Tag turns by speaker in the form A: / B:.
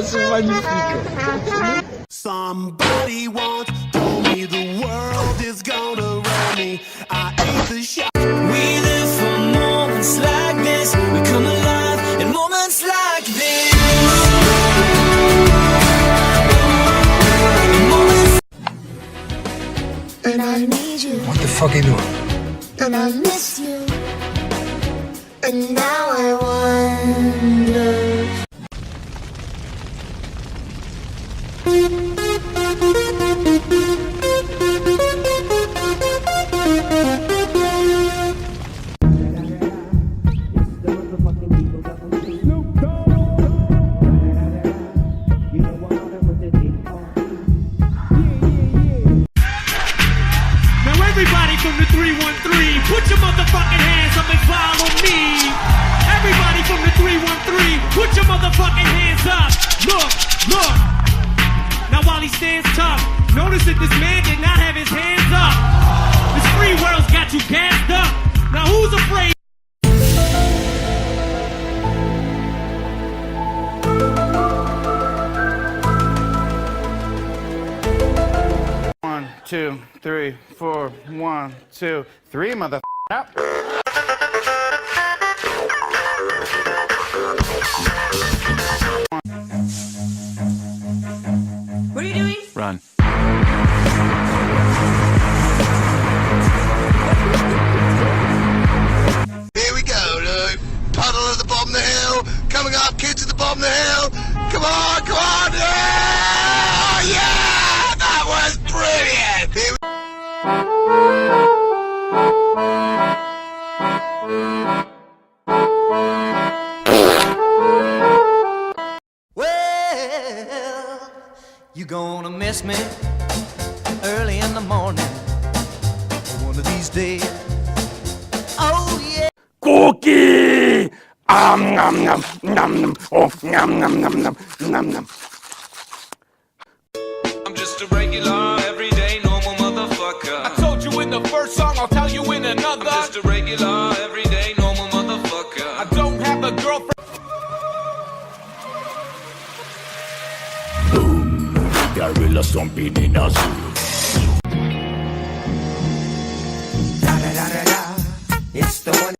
A: C'est magnifique.
B: Somebody once told me the world is gonna run me. I ain't the shot. We live for moments like this. We come alive in moments like this.
C: And I need you.
A: What the fuck are you doing?
C: And I miss you. And now I wonder.
D: Everybody from the 313, put your motherfucking hands up and follow me. Everybody from the 313, put your motherfucking hands up. Look, look. Now while he stands tough, notice that this man did not have his hands up. This free world's got you gassed up. Now who's afraid?
E: One, two, three, four. 1, 2, 3, mother out.
F: What are you doing?
E: Run.
B: Here we go, look. Puddle at the bottom of the hill. Coming up, kids at the bottom of the hill. Come on, come on. Yeah! Yeah! That was brilliant. Here we
G: Well, you gonna miss me early in the morning, one of these days. Oh yeah.
E: Cookie! Nom nom nom. Oh, nom nom nom nom nom.
H: I'm just a regular, everyday, normal motherfucker.
D: I told you in the first song, I'll tell you in another.
H: I'm just a regular, everyday, normal motherfucker.
D: I don't have a girlfriend.
B: gorilla stomping in a zoo.
G: Da da da da da. It's the one